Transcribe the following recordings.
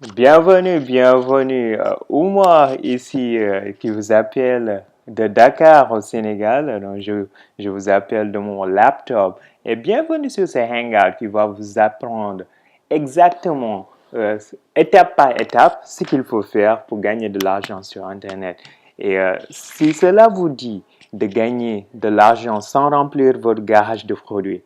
Bienvenue. Oumar ici qui vous appelle de Dakar au Sénégal. Donc, je vous appelle de mon laptop. Et bienvenue sur ce Hangout qui va vous apprendre exactement, étape par étape, ce qu'il faut faire pour gagner de l'argent sur Internet. Et si cela vous dit de gagner de l'argent sans remplir votre garage de produits,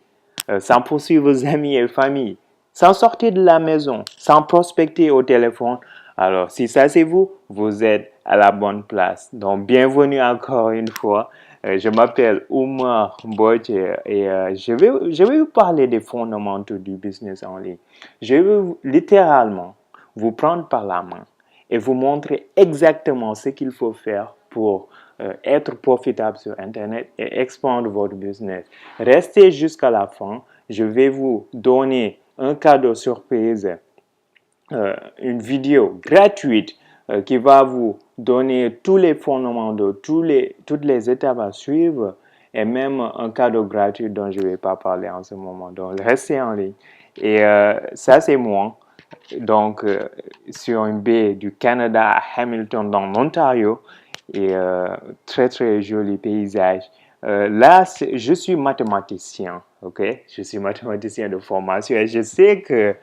sans poursuivre vos amis et famille, sans sortir de la maison, sans prospecter au téléphone. Alors, si ça c'est vous, vous êtes à la bonne place. Donc, bienvenue encore une fois. Je m'appelle Oumar Mbodj et je vais vous parler des fondamentaux du business en ligne. Je vais littéralement vous prendre par la main et vous montrer exactement ce qu'il faut faire pour être profitable sur Internet et expandre votre business. Restez jusqu'à la fin. Je vais vous donner un cadeau surprise, une vidéo gratuite qui va vous donner tous les fondamentaux, toutes les étapes à suivre et même un cadeau gratuit dont je ne vais pas parler en ce moment. Donc, restez en ligne. Et ça, c'est moi. Donc, sur une baie du Canada à Hamilton, dans l'Ontario. Et très, très joli paysage. Là, je suis mathématicien, ok? Je suis mathématicien de formation et je sais que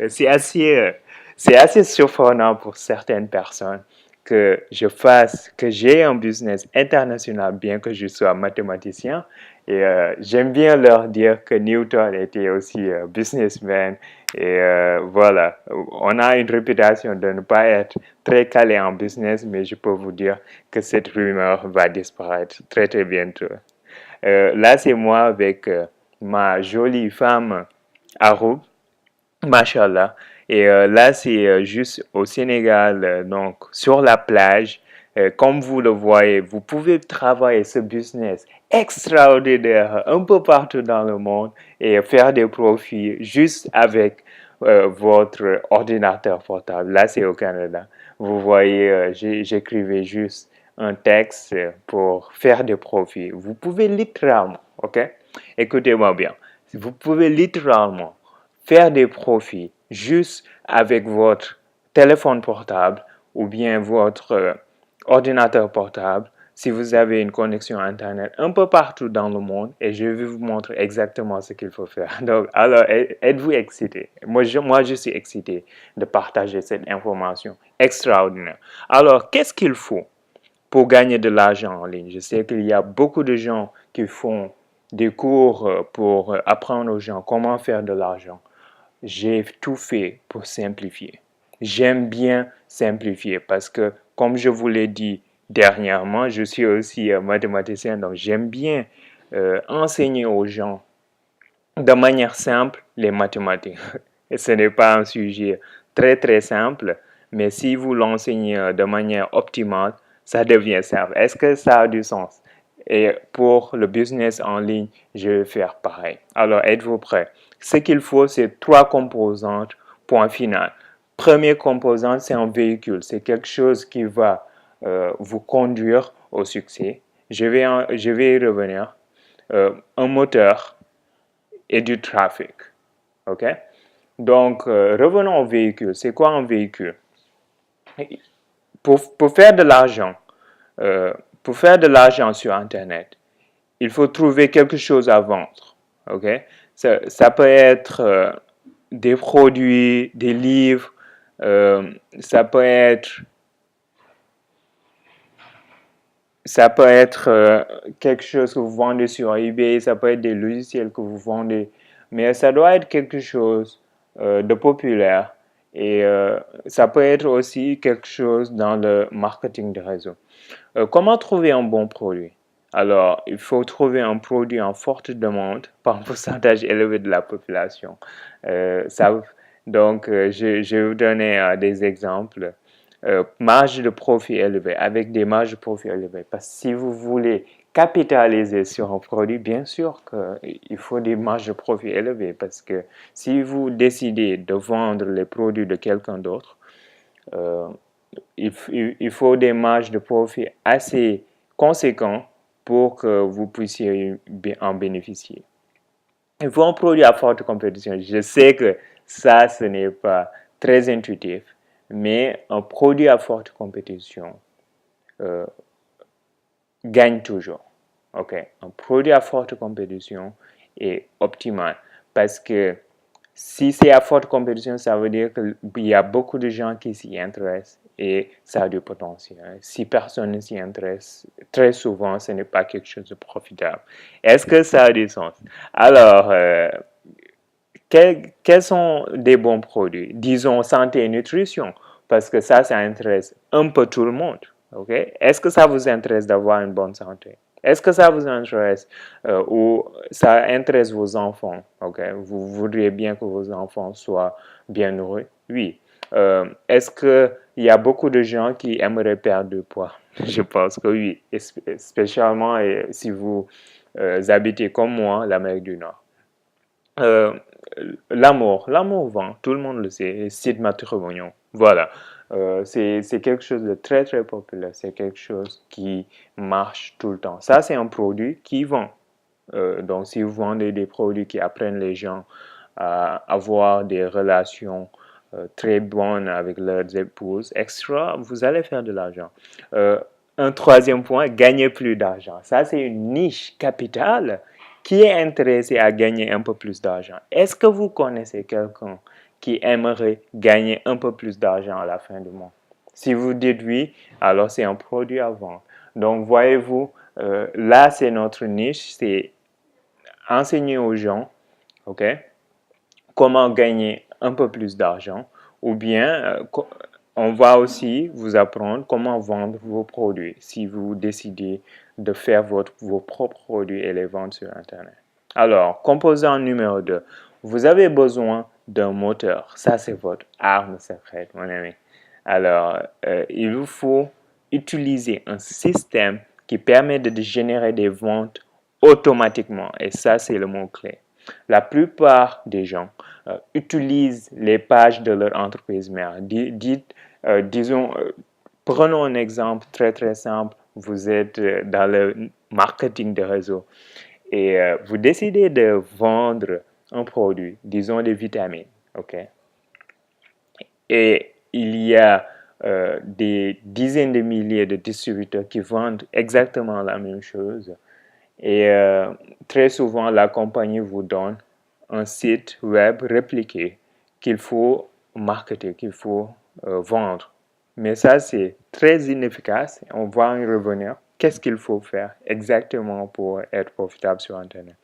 c'est assez surprenant pour certaines personnes que j'ai un business international bien que je sois mathématicien. Et j'aime bien leur dire que Newton était aussi businessman. Et voilà, on a une réputation de ne pas être très calé en business, mais je peux vous dire que cette rumeur va disparaître très très bientôt. Là, c'est moi avec ma jolie femme Aroub, Machallah. Et là, c'est juste au Sénégal, donc sur la plage. Comme vous le voyez, vous pouvez travailler ce business extraordinaire un peu partout dans le monde et faire des profits juste avec votre ordinateur portable. Là, c'est au Canada. Vous voyez, j'écrivais juste un texte pour faire des profits. Vous pouvez littéralement, ok? Écoutez-moi bien. Vous pouvez littéralement faire des profits juste avec votre téléphone portable ou bien votre ordinateur portable si vous avez une connexion Internet un peu partout dans le monde et je vais vous montrer exactement ce qu'il faut faire. Donc, alors, êtes-vous excité? Moi, je suis excité de partager cette information extraordinaire. Alors, qu'est-ce qu'il faut pour gagner de l'argent en ligne? Je sais qu'il y a beaucoup de gens qui font des cours pour apprendre aux gens comment faire de l'argent. J'ai tout fait pour simplifier. J'aime bien simplifier parce que, comme je vous l'ai dit dernièrement, je suis aussi mathématicien, donc j'aime bien enseigner aux gens de manière simple les mathématiques. Et ce n'est pas un sujet très très simple, mais si vous l'enseignez de manière optimale, ça devient simple. Est-ce que ça a du sens? Et pour le business en ligne, je vais faire pareil. Alors, êtes-vous prêts? Ce qu'il faut, c'est 3 composantes, point final. Première composante, c'est un véhicule. C'est quelque chose qui va vous conduire au succès. Je vais y revenir. Un moteur et du trafic. OK? Donc, revenons au véhicule. C'est quoi un véhicule? Pour faire de l'argent, sur Internet, il faut trouver quelque chose à vendre. OK? Ça peut être des produits, des livres, ça peut être quelque chose que vous vendez sur eBay, ça peut être des logiciels que vous vendez, mais ça doit être quelque chose de populaire et ça peut être aussi quelque chose dans le marketing de réseau. Comment trouver un bon produit? Alors, il faut trouver un produit en forte demande par un pourcentage élevé de la population. Je vais vous donner des exemples. Marge de profit élevée, avec des marges de profit élevées. Parce que si vous voulez capitaliser sur un produit, bien sûr qu'il faut des marges de profit élevées. Parce que si vous décidez de vendre les produits de quelqu'un d'autre, il faut des marges de profit assez conséquentes pour que vous puissiez en bénéficier. Il faut un produit à forte compétition. Je sais que ça, ce n'est pas très intuitif, mais un produit à forte compétition gagne toujours. Ok, un produit à forte compétition est optimal parce que si c'est à forte compétition, ça veut dire qu'il y a beaucoup de gens qui s'y intéressent et ça a du potentiel. Si personne ne s'y intéresse, très souvent, ce n'est pas quelque chose de profitable. Est-ce que ça a du sens? Alors, quels sont des bons produits? Disons santé et nutrition, parce que ça intéresse un peu tout le monde. Okay? Est-ce que ça vous intéresse d'avoir une bonne santé? Est-ce que ça vous intéresse ou ça intéresse vos enfants? Okay? Vous voudriez bien que vos enfants soient bien nourris? Oui. Est-ce qu'il y a beaucoup de gens qui aimeraient perdre du poids? Je pense que oui, spécialement si vous habitez comme moi l'Amérique du Nord. L'amour vend, tout le monde le sait, site matrimonial. Voilà, c'est quelque chose de très très populaire, c'est quelque chose qui marche tout le temps. Ça, c'est un produit qui vend. Donc, si vous vendez des produits qui apprennent les gens à avoir des relations très bonnes avec leurs épouses, extra, vous allez faire de l'argent. Un troisième point, gagner plus d'argent. Ça, c'est une niche capitale qui est intéressé à gagner un peu plus d'argent. Est-ce que vous connaissez quelqu'un qui aimerait gagner un peu plus d'argent à la fin du mois? Si vous dites oui, alors c'est un produit à vendre. Donc, voyez-vous, là, c'est notre niche, c'est enseigner aux gens, ok, comment gagner un peu plus d'argent, ou bien on va aussi vous apprendre comment vendre vos produits si vous décidez de faire vos propres produits et les vendre sur Internet. Alors, composant numéro 2, vous avez besoin d'un moteur. Ça, c'est votre arme secrète, mon ami. Alors, il vous faut utiliser un système qui permet de générer des ventes automatiquement. Et ça, c'est le mot-clé. La plupart des gens utilisent les pages de leur entreprise mère. Disons, prenons un exemple très très simple. Vous êtes dans le marketing de réseau et vous décidez de vendre un produit, disons des vitamines, ok? Et il y a des dizaines de milliers de distributeurs qui vendent exactement la même chose. Et très souvent, la compagnie vous donne un site web répliqué qu'il faut marketer, qu'il faut vendre. Mais ça, c'est très inefficace. On va y revenir. Qu'est-ce qu'il faut faire exactement pour être profitable sur Internet?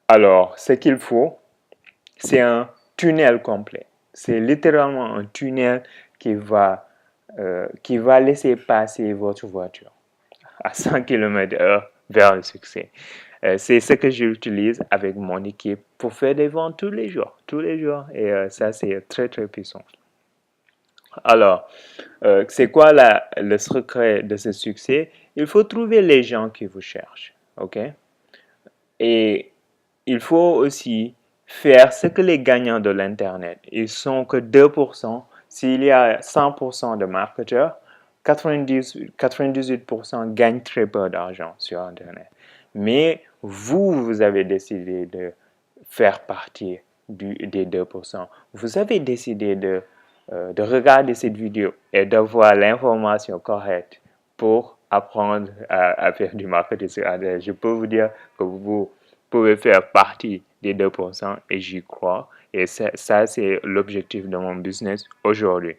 Alors, ce qu'il faut, c'est un tunnel complet. C'est littéralement un tunnel qui va laisser passer votre voiture à 100 km/h vers le succès. C'est ce que j'utilise avec mon équipe pour faire des ventes tous les jours, et ça, c'est très, très puissant. Alors, c'est quoi le secret de ce succès? Il faut trouver les gens qui vous cherchent, ok? Et il faut aussi faire ce que les gagnants de l'Internet, ils sont que 2%. S'il y a 100% de marketeurs, 98% gagnent très peu d'argent sur Internet. Mais vous avez décidé de faire partie des 2%. Vous avez décidé de regarder cette vidéo et d'avoir l'information correcte pour apprendre à faire du marketing sur Internet. Je peux vous dire que vous pouvez faire partie des 2% et j'y crois. Et ça c'est l'objectif de mon business aujourd'hui.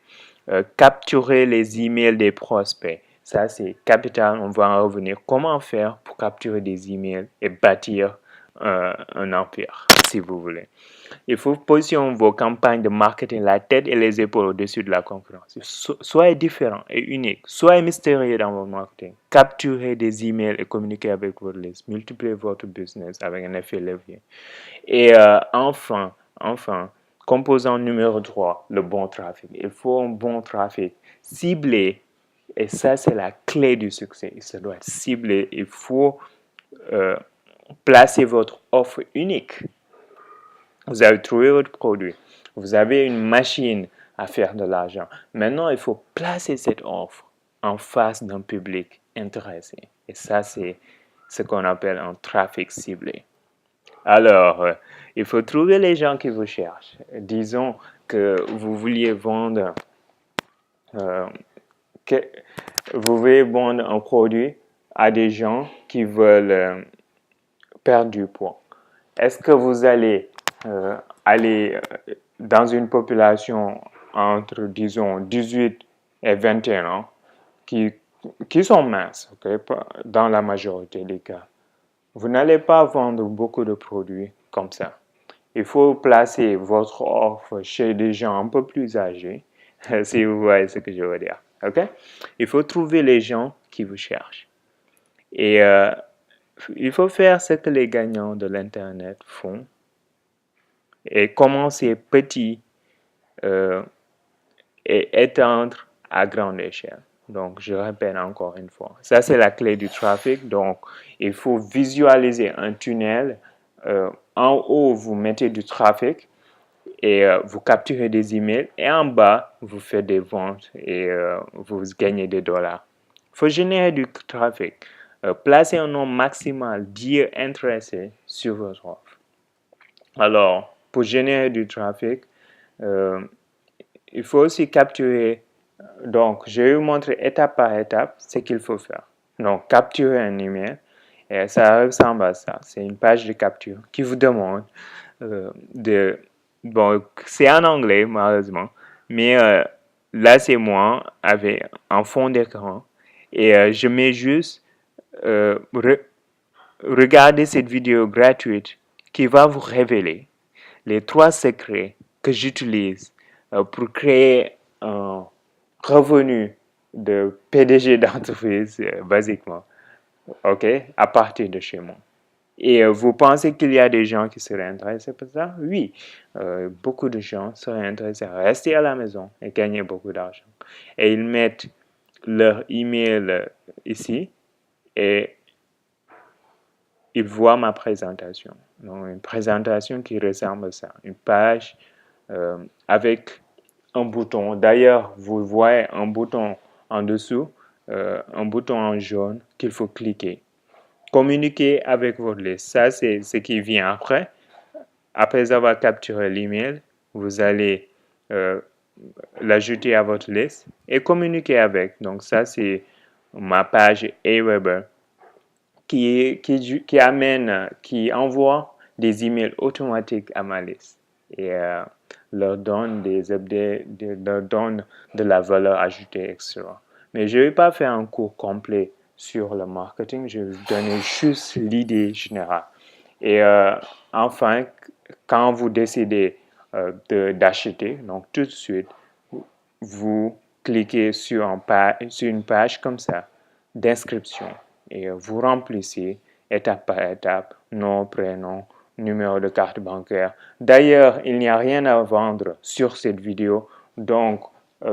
Capturer les emails des prospects. Ça, c'est capital. On va en revenir. Comment faire pour capturer des emails et bâtir un empire, si vous voulez. Il faut positionner vos campagnes de marketing la tête et les épaules au-dessus de la concurrence. Soyez différent et unique. Soyez mystérieux dans votre marketing. Capturez des emails et communiquez avec votre liste. Multipliez votre business avec un effet levier. Et enfin, composant numéro 3, le bon trafic. Il faut un bon trafic ciblé. Et ça, c'est la clé du succès. Ça doit être ciblé. Il faut placer votre offre unique. Vous avez trouvé votre produit. Vous avez une machine à faire de l'argent. Maintenant, il faut placer cette offre en face d'un public intéressé. Et ça, c'est ce qu'on appelle un trafic ciblé. Alors, il faut trouver les gens qui vous cherchent. Disons, que vous vouliez vendre, que vous voulez vendre un produit à des gens qui veulent perdre du poids. Est-ce que vous allez aller dans une population entre, disons, 18 et 21 ans qui sont minces, okay, dans la majorité des cas? Vous n'allez pas vendre beaucoup de produits comme ça. Il faut placer votre offre chez des gens un peu plus âgés, si vous voyez ce que je veux dire. Okay? Il faut trouver les gens qui vous cherchent. Et il faut faire ce que les gagnants de l'Internet font et commencer petit et étendre à grande échelle. Donc, je répète encore une fois. Ça, c'est la clé du trafic. Donc, il faut visualiser un tunnel. En haut, vous mettez du trafic et vous capturez des emails. Et en bas, vous faites des ventes et vous gagnez des dollars. Il faut générer du trafic. Placez un nombre maximal d'IA intéressés sur votre offre. Alors, pour générer du trafic, il faut aussi capturer. Donc, je vais vous montrer étape par étape ce qu'il faut faire. Donc, capturer un email. Et ça ressemble à ça. C'est une page de capture qui vous demande de... Bon, c'est en anglais, malheureusement. Mais là, c'est moi avec un fond d'écran. Et je mets juste... regardez cette vidéo gratuite qui va vous révéler les 3 secrets que j'utilise pour créer un revenu de PDG d'entreprise, basiquement, ok, à partir de chez moi. Et vous pensez qu'il y a des gens qui seraient intéressés par ça? Oui, beaucoup de gens seraient intéressés à rester à la maison et gagner beaucoup d'argent. Et ils mettent leur email ici et ils voient ma présentation. Donc, une présentation qui ressemble à ça. Une page avec un bouton. D'ailleurs, vous voyez un bouton en dessous, un bouton en jaune qu'il faut cliquer. Communiquer avec votre liste. Ça, c'est ce qui vient après. Après avoir capturé l'email, vous allez l'ajouter à votre liste et communiquer avec. Donc, ça, c'est ma page Aweber qui envoie des emails automatiques à ma liste et leur donne leur donne de la valeur ajoutée extra. Mais je ne vais pas faire un cours complet sur le marketing, je vais vous donner juste l'idée générale. Et enfin, quand vous décidez d'acheter, donc tout de suite, vous cliquez sur une page comme ça d'inscription et vous remplissez étape par étape, nom, prénom, numéro de carte bancaire. D'ailleurs, il n'y a rien à vendre sur cette vidéo, donc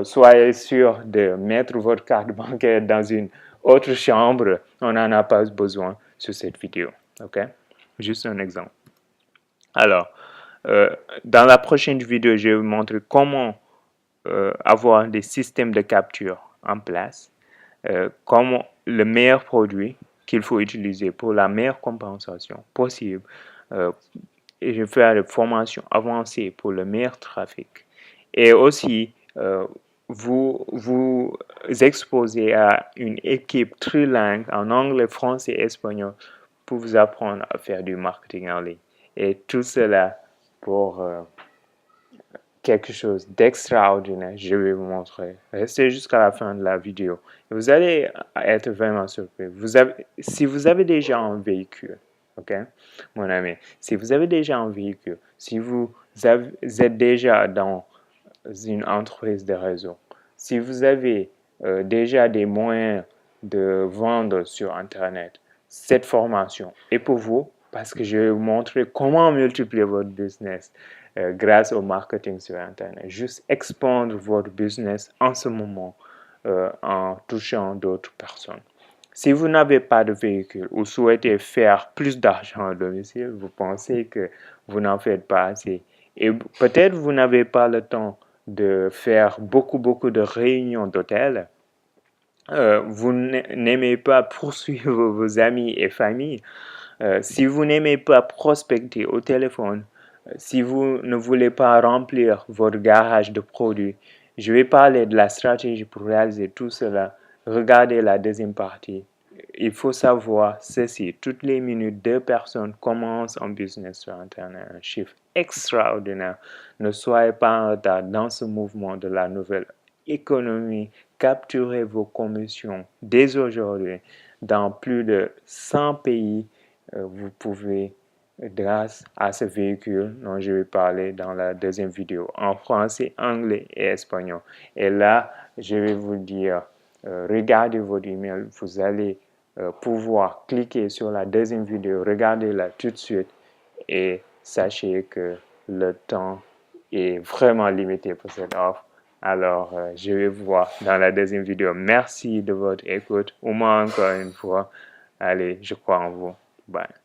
soyez sûr de mettre votre carte bancaire dans une autre chambre. On n'en a pas besoin sur cette vidéo. Ok? Juste un exemple. Alors, dans la prochaine vidéo, je vais vous montrer comment avoir des systèmes de capture en place, comment le meilleur produit qu'il faut utiliser pour la meilleure compensation possible. Et je vais faire des formations avancées pour le meilleur trafic. Et aussi, vous exposer à une équipe trilingue en anglais, français et espagnol pour vous apprendre à faire du marketing en ligne. Et tout cela pour quelque chose d'extraordinaire, je vais vous montrer. Restez jusqu'à la fin de la vidéo. Vous allez être vraiment surpris. Si vous avez déjà un véhicule, ok, mon ami, si vous avez déjà un véhicule, si vous êtes déjà dans une entreprise de réseau, si vous avez déjà des moyens de vendre sur Internet, cette formation est pour vous parce que je vais vous montrer comment multiplier votre business grâce au marketing sur Internet. Juste expandre votre business en ce moment en touchant d'autres personnes. Si vous n'avez pas de véhicule ou souhaitez faire plus d'argent à domicile, vous pensez que vous n'en faites pas assez. Et peut-être vous n'avez pas le temps de faire beaucoup de réunions d'hôtel. Vous n'aimez pas poursuivre vos amis et familles. Si vous n'aimez pas prospecter au téléphone, Si vous ne voulez pas remplir votre garage de produits, je vais parler de la stratégie pour réaliser tout cela. Regardez la deuxième partie. Il faut savoir ceci, toutes les minutes, 2 personnes commencent un business sur Internet, un chiffre extraordinaire. Ne soyez pas en retard dans ce mouvement de la nouvelle économie. Capturez vos commissions dès aujourd'hui. Dans plus de 100 pays, vous pouvez, grâce à ce véhicule dont je vais parler dans la deuxième vidéo, en français, anglais et espagnol. Et là, je vais vous dire, regardez votre email, vous allez pouvoir cliquer sur la deuxième vidéo, regardez-la tout de suite et sachez que le temps est vraiment limité pour cette offre. Alors, je vais vous voir dans la deuxième vidéo. Merci de votre écoute. Au moins encore une fois. Allez, je crois en vous. Bye.